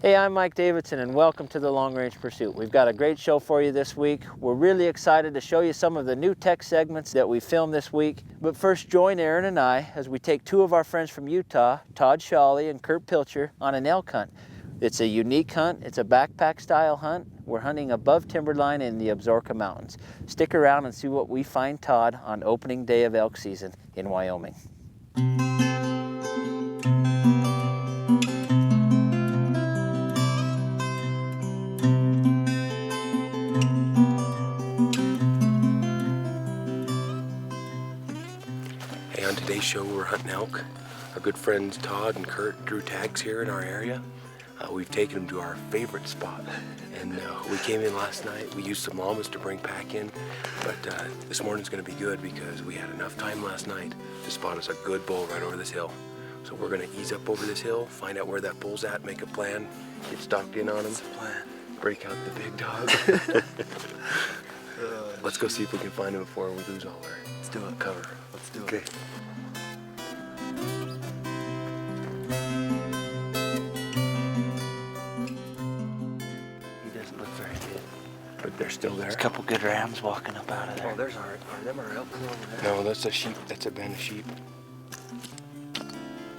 Hey, I'm Mike Davidson and welcome to the Long Range Pursuit. We've got a great show for you this week. We're really excited to show you some of the new tech segments that we filmed this week. But first, join Aaron and I as we take two of our friends from Utah, Todd, Sholly, and Curt Pilcher, on an elk hunt. It's a unique hunt. It's a backpack style hunt. We're hunting above timberline in the Absaroka Mountains. Stick around and see what we find Todd on opening day of elk season in Wyoming. On today's show, we're hunting elk. Our good friends Todd and Curt drew tags here in our area. We've taken them to our favorite spot. And we came in last night. We used some llamas to bring pack in. But this morning's going to be good because we had enough time last night to spot us a good bull right over this hill. So we're going to ease up over this hill, find out where that bull's at, make a plan, get stalked in on him, break out the big dog. Let's go see if we can find him before we lose all our Let's do it. cover. Let's do it. Okay. He doesn't look very good. But they're still there. There's a couple good rams walking up out of there. Oh, there's our elk over there. No, that's a sheep. That's a band of sheep.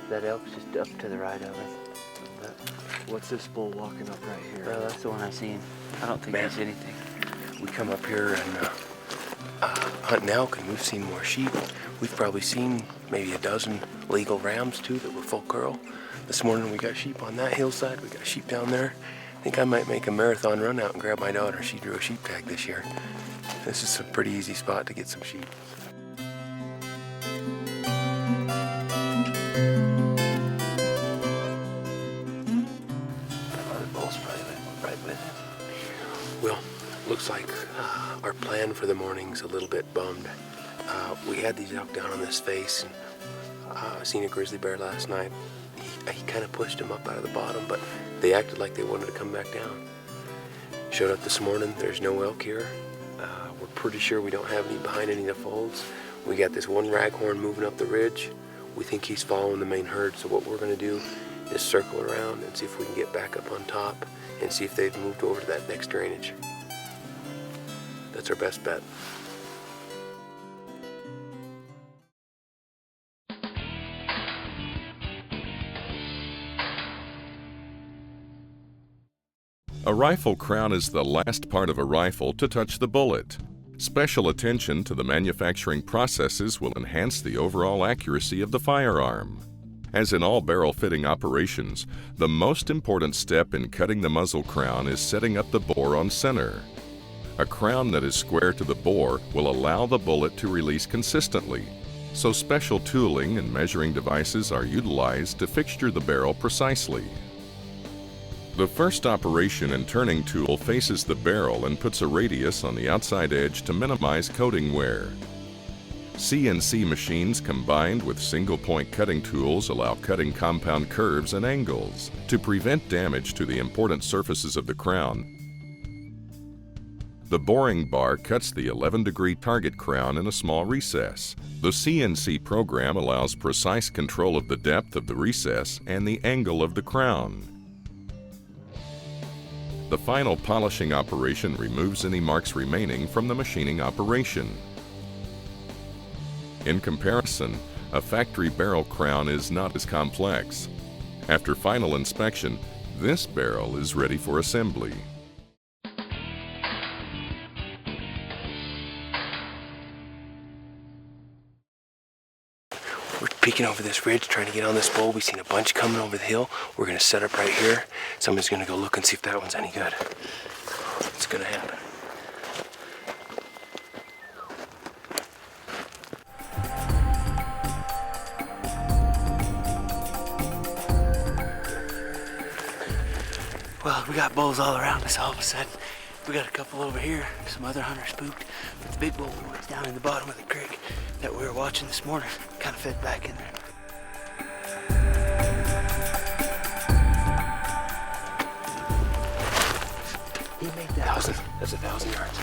That elk's just up to the right of it. What's this bull walking up right here? Well, that's the one I seen. I don't think Man. there's anything. We come up here and hunting elk, and we've seen more sheep. We've probably seen maybe a dozen legal rams too that were full curl. This morning we got sheep on that hillside. We got sheep down there. I think I might make a marathon run out and grab my daughter. She drew a sheep tag this year. This is a pretty easy spot to get some sheep. The bull's probably right with it. Well, looks like our plan for the morning's a little bit bummed. We had these elk down on this face, and seen a grizzly bear last night. He kind of pushed them up out of the bottom, but they acted like they wanted to come back down. Showed up this morning, there's no elk here. We're pretty sure we don't have any behind any of the folds. We got this one raghorn moving up the ridge. We think he's following the main herd, so what we're gonna do is circle around and see if we can get back up on top and see if they've moved over to that next drainage. That's our best bet. A rifle crown is the last part of a rifle to touch the bullet. Special attention to the manufacturing processes will enhance the overall accuracy of the firearm. As in all barrel fitting operations, the most important step in cutting the muzzle crown is setting up the bore on center. A crown that is square to the bore will allow the bullet to release consistently, so special tooling and measuring devices are utilized to fixture the barrel precisely. The first operation and turning tool faces the barrel and puts a radius on the outside edge to minimize coating wear. CNC machines combined with single-point cutting tools allow cutting compound curves and angles to prevent damage to the important surfaces of the crown. The boring bar cuts the 11-degree target crown in a small recess. The CNC program allows precise control of the depth of the recess and the angle of the crown. The final polishing operation removes any marks remaining from the machining operation. In comparison, a factory barrel crown is not as complex. After final inspection, this barrel is ready for assembly. We're peeking over this ridge, trying to get on this bull. We've seen a bunch coming over the hill. We're gonna set up right here. Somebody's gonna go look and see if that one's any good. It's gonna happen. Well, we got bulls all around us all of a sudden. We got a couple over here, some other hunters spooked. But the big bull was down in the bottom of the creek that we were watching this morning, kind of fed back in there. He made that. 1,000. That's 1,000 yards.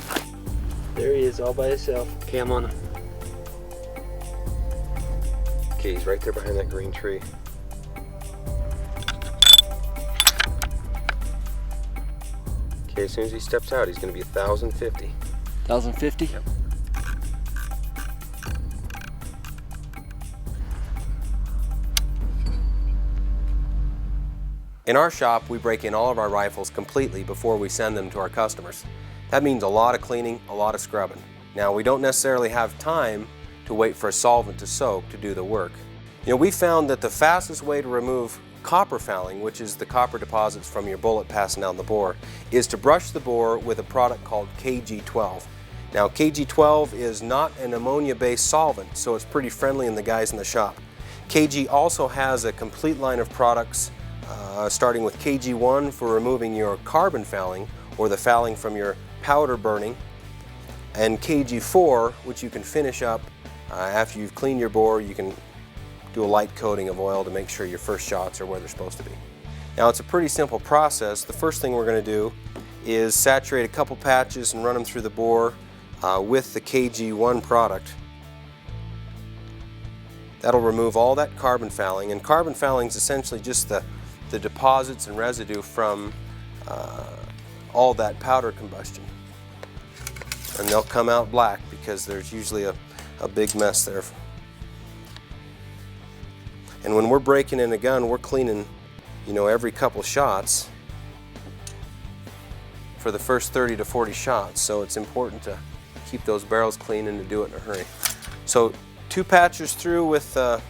There he is, all by himself. Okay, I'm on him. Okay, he's right there behind that green tree. Okay, as soon as he steps out, he's going to be 1,050. 1,050? Yep. In our shop, we break in all of our rifles completely before we send them to our customers. That means a lot of cleaning, a lot of scrubbing. Now, we don't necessarily have time to wait for a solvent to soak to do the work. You know, we found that the fastest way to remove copper fouling, which is the copper deposits from your bullet passing down the bore, is to brush the bore with a product called KG12. Now, KG12 is not an ammonia-based solvent, so it's pretty friendly in the guys in the shop. KG also has a complete line of products starting with KG1 for removing your carbon fouling or the fouling from your powder burning, and KG4, which you can finish up after you've cleaned your bore. You can do a light coating of oil to make sure your first shots are where they're supposed to be. Now, it's a pretty simple process. The first thing we're going to do is saturate a couple patches and run them through the bore with the KG1 product. That'll remove all that carbon fouling, and carbon fouling is essentially just the deposits and residue from all that powder combustion. And they'll come out black because there's usually a big mess there. And when we're breaking in a gun, we're cleaning, you know, every couple shots for the first 30 to 40 shots. So it's important to keep those barrels clean and to do it in a hurry. So 2 patches through with the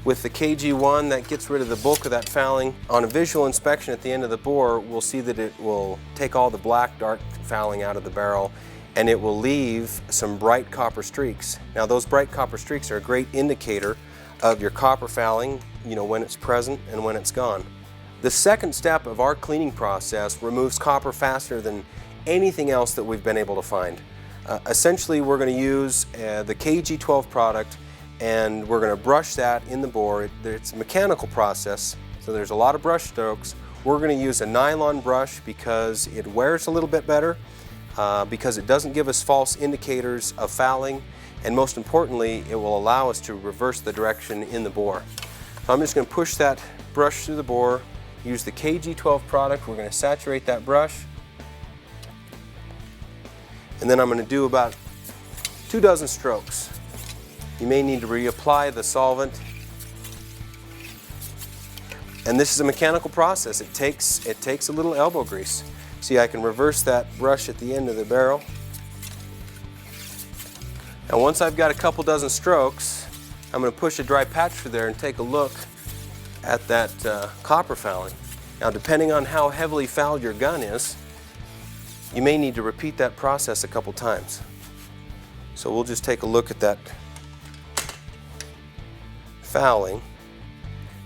KG1, that gets rid of the bulk of that fouling. On a visual inspection at the end of the bore, we'll see that it will take all the black, dark fouling out of the barrel, and it will leave some bright copper streaks. Now, those bright copper streaks are a great indicator of your copper fouling, you know, when it's present and when it's gone. The second step of our cleaning process removes copper faster than anything else that we've been able to find. Essentially, we're going to use the KG12 product, and we're going to brush that in the bore. It's a mechanical process, so there's a lot of brush strokes. We're going to use a nylon brush because it wears a little bit better, because it doesn't give us false indicators of fouling, and most importantly, it will allow us to reverse the direction in the bore. So I'm just going to push that brush through the bore, use the KG12 product. We're going to saturate that brush, and then I'm going to do about 2 dozen strokes. You may need to reapply the solvent. And this is a mechanical process. It takes a little elbow grease. See, I can reverse that brush at the end of the barrel. Now, once I've got a couple dozen strokes, I'm going to push a dry patch through there and take a look at that copper fouling. Now, depending on how heavily fouled your gun is, you may need to repeat that process a couple times. So we'll just take a look at that fouling,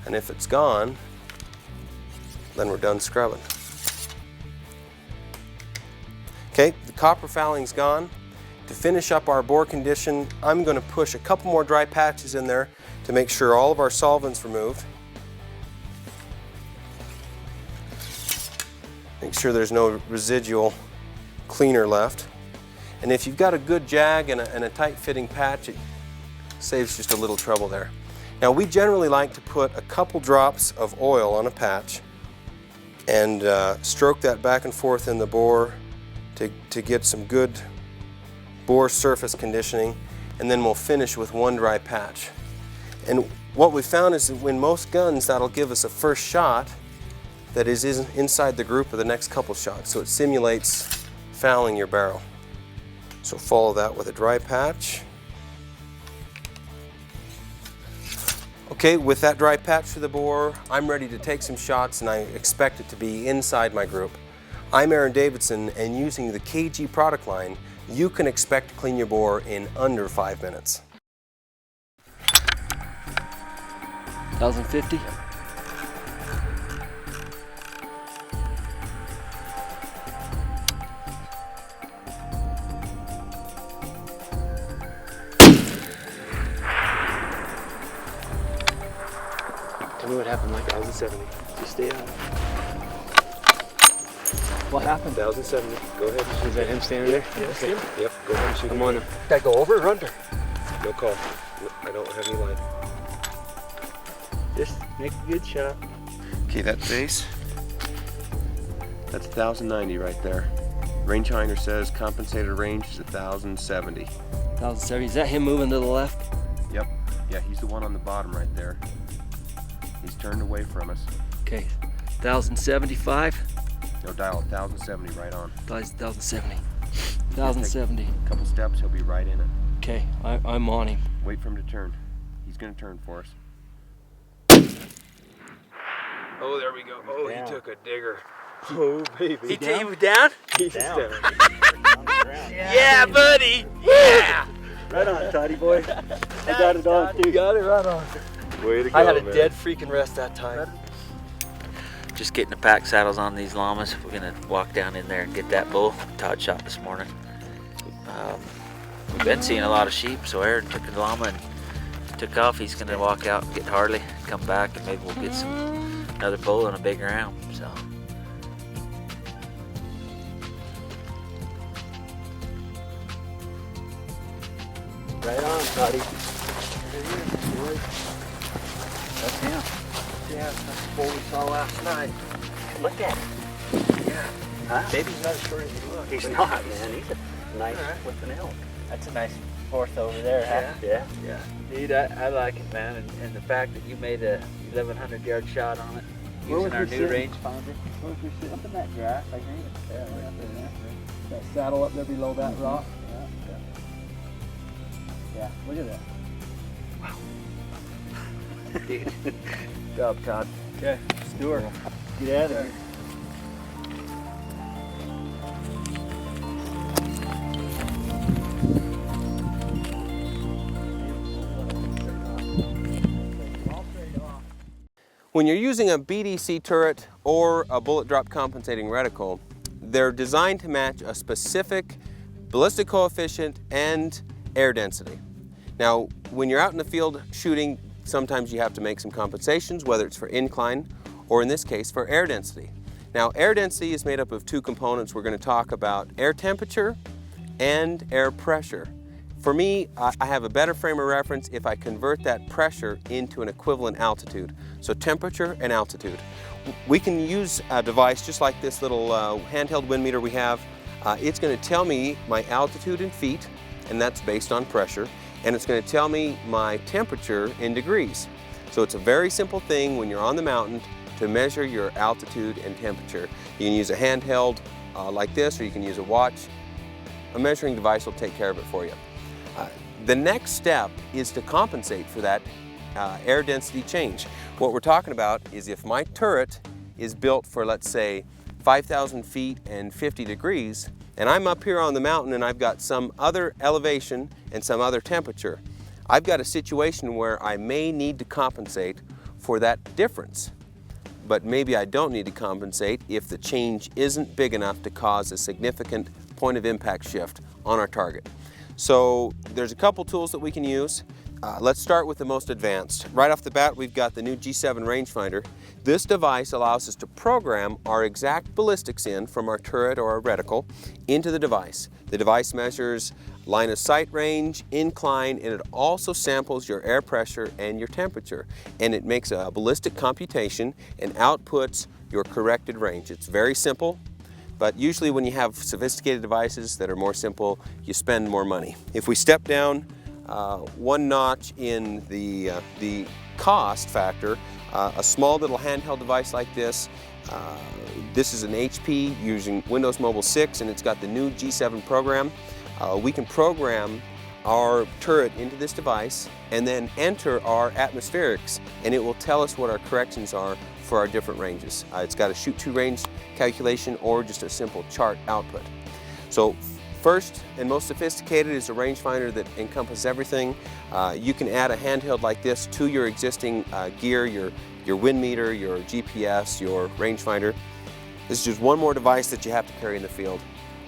and if it's gone, then we're done scrubbing. Okay, the copper fouling's gone. To finish up our bore condition, I'm going to push a couple more dry patches in there to make sure all of our solvent's removed. Make sure there's no residual cleaner left. And if you've got a good jag and a tight-fitting patch, it saves just a little trouble there. Now, we generally like to put a couple drops of oil on a patch and stroke that back and forth in the bore to get some good bore surface conditioning, and then we'll finish with 1 dry patch. And what we found is that in most guns, that'll give us a first shot that is inside the group of the next couple shots, so it simulates fouling your barrel. So follow that with a dry patch. Okay, with that dry patch to the bore, I'm ready to take some shots, and I expect it to be inside my group. I'm Aaron Davidson, and using the KG product line, you can expect to clean your bore in under 5 minutes. 1,050? Tell me what happened, like 1,070. Just stay on. What happened? 1,070. Go ahead. Is that him standing there? Yes. Okay. Yep. Go ahead and shoot. I'm on him. Did I go over or under? No call. I don't have any line. Just make a good shot. Okay, that base. That's 1,090 right there. Rangefinder says compensated range is 1,070. 1,070. Is that him moving to the left? Yep. Yeah, he's the one on the bottom right there. He's turned away from us. Okay. 1,075. No, dial 1,070 right on. 1,070. 1,070. A couple steps, he'll be right in it. Okay, I'm on him. Wait for him to turn. He's gonna turn for us. Oh, there we go. Oh, he took a digger. Oh, baby. He was down? He's down. Yeah, buddy! Yeah! Right on, Toddy boy. I got it on too. You got it right on. Way to go, I had a man. dead freaking rest that time. Just getting the pack saddles on these llamas. We're gonna walk down in there and get that bull Todd shot this morning. We've been seeing a lot of sheep, so Aaron took the llama and took off. He's gonna walk out and get Harley, come back, and maybe we'll get another bull and a big round. So. Right on, Toddy. That's him. Yeah, that's the bull we saw last night. Look at him. Yeah. Huh? Baby's not as short as he looks. He's not, man. He's a nice with an elk. That's a nice fourth over there, huh? Yeah. Yeah. Dude, I like it, man. And the fact that you made a 1,100-yard shot on it using our new rangefinder. Where was we sitting? Up in that grass, I think. Yeah, right up in there. That saddle up there below that rock. Yeah, look at that. Dude. Good job, Todd. Okay, let's do her. Get out of here. When you're using a BDC turret or a bullet drop compensating reticle, they're designed to match a specific ballistic coefficient and air density. Now, when you're out in the field shooting, sometimes you have to make some compensations, whether it's for incline or in this case for air density. Now, air density is made up of two components. We're going to talk about air temperature and air pressure. For me, I have a better frame of reference if I convert that pressure into an equivalent altitude. So temperature and altitude. We can use a device just like this little handheld wind meter we have. It's going to tell me my altitude in feet, and that's based on pressure, and it's going to tell me my temperature in degrees. So it's a very simple thing when you're on the mountain to measure your altitude and temperature. You can use a handheld like this, or you can use a watch. A measuring device will take care of it for you. The next step is to compensate for that air density change. What we're talking about is if my turret is built for, let's say, 5,000 feet and 50 degrees, and I'm up here on the mountain and I've got some other elevation and some other temperature, I've got a situation where I may need to compensate for that difference. But maybe I don't need to compensate if the change isn't big enough to cause a significant point of impact shift on our target. So there's a couple tools that we can use. Let's start with the most advanced. Right off the bat, we've got the new G7 rangefinder. This device allows us to program our exact ballistics in from our turret or our reticle into the device. The device measures line of sight range, incline, and it also samples your air pressure and your temperature. And it makes a ballistic computation and outputs your corrected range. It's very simple. But usually when you have sophisticated devices that are more simple, you spend more money. If we step down one notch in the cost factor, a small little handheld device like this, this is an HP using Windows Mobile 6, and it's got the new G7 program. We can program our turret into this device and then enter our atmospherics, and it will tell us what our corrections are for our different ranges. It's got a shoot-to range calculation or just a simple chart output. So first and most sophisticated is a rangefinder that encompasses everything. You can add a handheld like this to your existing gear, your wind meter, your GPS, your rangefinder. This is just one more device that you have to carry in the field.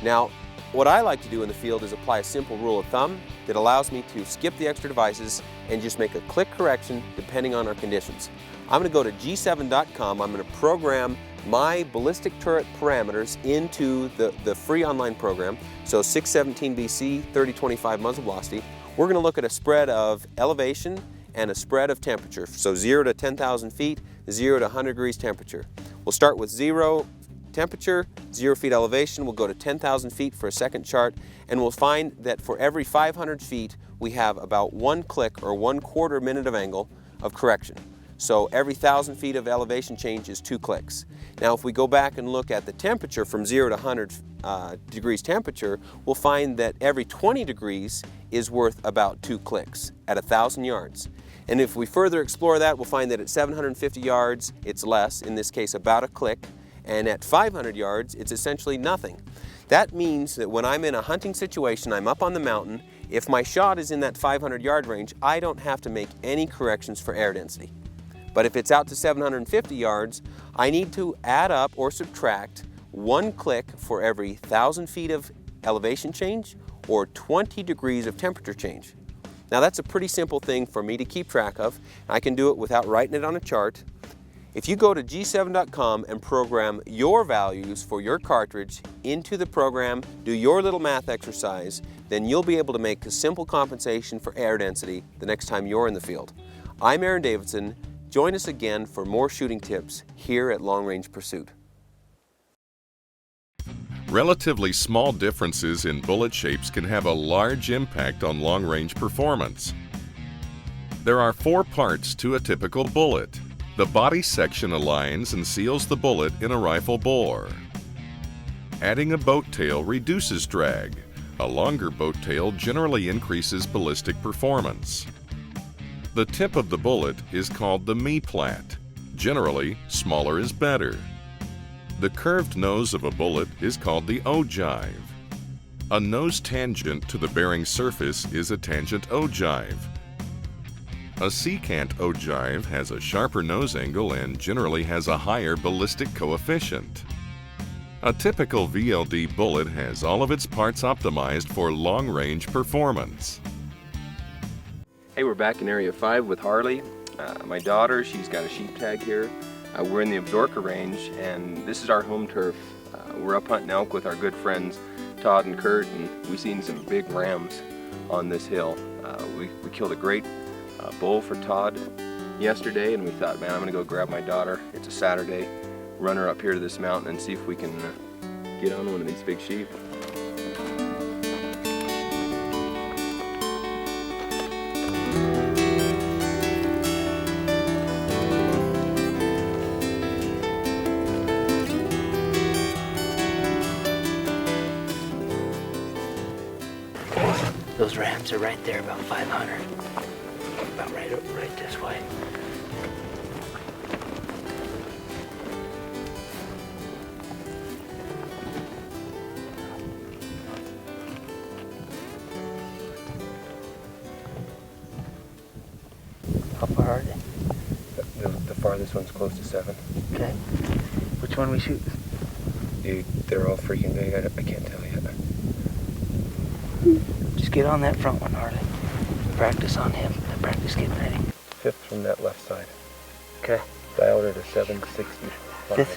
Now, what I like to do in the field is apply a simple rule of thumb that allows me to skip the extra devices and just make a click correction depending on our conditions. I'm going to go to g7.com. I'm going to program my ballistic turret parameters into the free online program. So 617 BC, 3025 muzzle velocity. We're going to look at a spread of elevation and a spread of temperature. So 0 to 10,000 feet, 0 to 100 degrees temperature. We'll start with 0 temperature, 0 feet elevation, we'll go to 10,000 feet for a second chart, and we'll find that for every 500 feet, we have about 1 click or 1/4 minute of angle of correction. So every 1,000 feet of elevation change is 2 clicks. Now if we go back and look at the temperature from 0 to 100 degrees temperature, we'll find that every 20 degrees is worth about 2 clicks at 1,000 yards. And if we further explore that, we'll find that at 750 yards, it's less, in this case about a click, and at 500 yards, it's essentially nothing. That means that when I'm in a hunting situation, I'm up on the mountain, if my shot is in that 500 yard range, I don't have to make any corrections for air density. But if it's out to 750 yards, I need to add up or subtract 1 click for every 1,000 feet of elevation change or 20 degrees of temperature change. Now that's a pretty simple thing for me to keep track of. I can do it without writing it on a chart. If you go to g7.com and program your values for your cartridge into the program, do your little math exercise, then you'll be able to make a simple compensation for air density the next time you're in the field. I'm Aaron Davidson. Join us again for more shooting tips here at Long Range Pursuit. Relatively small differences in bullet shapes can have a large impact on long-range performance. There are 4 parts to a typical bullet. The body section aligns and seals the bullet in a rifle bore. Adding a boat tail reduces drag. A longer boat tail generally increases ballistic performance. The tip of the bullet is called the me-plat. Generally, smaller is better. The curved nose of a bullet is called the ogive. A nose tangent to the bearing surface is a tangent ogive. A secant ogive has a sharper nose angle and generally has a higher ballistic coefficient. A typical VLD bullet has all of its parts optimized for long-range performance. Hey, we're back in Area 5 with Harley. My daughter, she's got a sheep tag here. We're in the Absaroka range, and this is our home turf. We're up hunting elk with our good friends Todd and Curt, and we've seen some big rams on this hill. We killed a great bull for Todd yesterday, and we thought, man, I'm gonna go grab my daughter. It's a Saturday. Run her up here to this mountain and see if we can get on one of these big sheep. Those rams are right there, about 500. About right this way. How far are they? The farthest one's close to 7. Okay. Which one we shoot? Dude, they're all freaking big. I can't tell yet. Just get on that front one, Harley. Practice on him. Practice getting ready. 5th from that left side. Okay. Dialed to 765.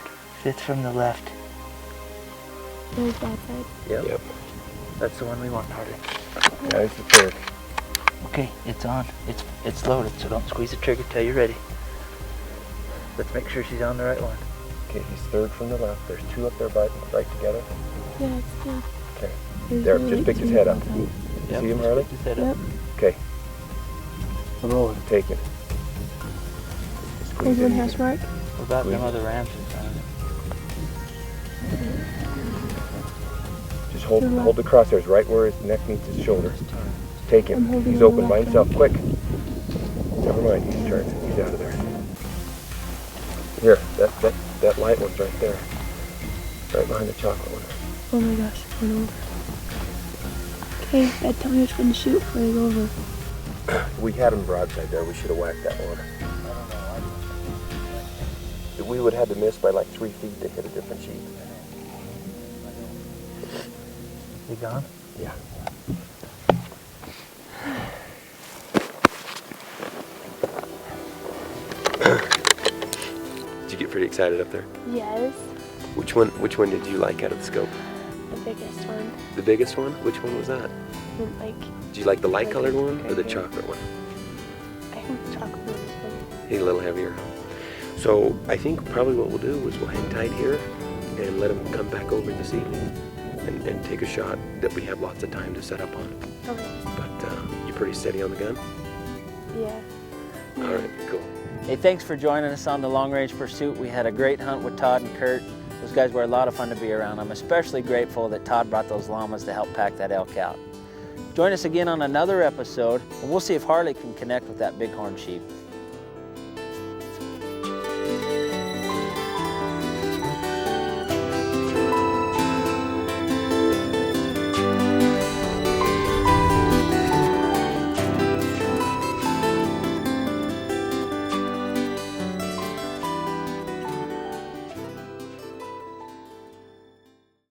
Fifth from the left. There's that side. Yep. That's the one we want, Harley. Yeah, it's the 3rd. Okay, it's on. It's loaded, so don't squeeze the trigger till you're ready. Let's make sure she's on the right one. Okay, he's 3rd from the left. There's 2 up there right together. Yeah, it's good. Okay. There's There, really just pick his 2 head up. outside. Yep, See him, just Harley? pick his head Yep. up. Okay. I'm rolling. Take it. There's one hash mark. What about them other rams in front of it? Just hold the crosshairs right where his neck meets his shoulder. Take I'm him. holding He's on open the by left himself. one. Quick. Never mind. He's turned. He's out of there. Here, that light one's right there. Right behind the chocolate one. Oh my gosh, it went over. Okay, Dad, tell me which one to shoot before they go over. We had him broadside there. We should have whacked that one. We would have had to miss by like 3 feet to hit a different sheep. You gone? Yeah. Did you get pretty excited up there? Yes, Which one did you like out of the scope? the biggest one. The biggest one? Which one was that? Like, Did you like the light colored one or the chocolate one? I think the chocolate one is one. He's a little heavier. So I think probably what we'll do is we'll hang tight here and let them come back over this evening and take a shot that we have lots of time to set up on. Okay. But you pretty steady on the gun? Yeah. All right, cool. Hey, thanks for joining us on the Long Range Pursuit. We had a great hunt with Todd and Curt. Those guys were a lot of fun to be around. I'm especially grateful that Todd brought those llamas to help pack that elk out. Join us again on another episode, and we'll see if Harley can connect with that bighorn sheep.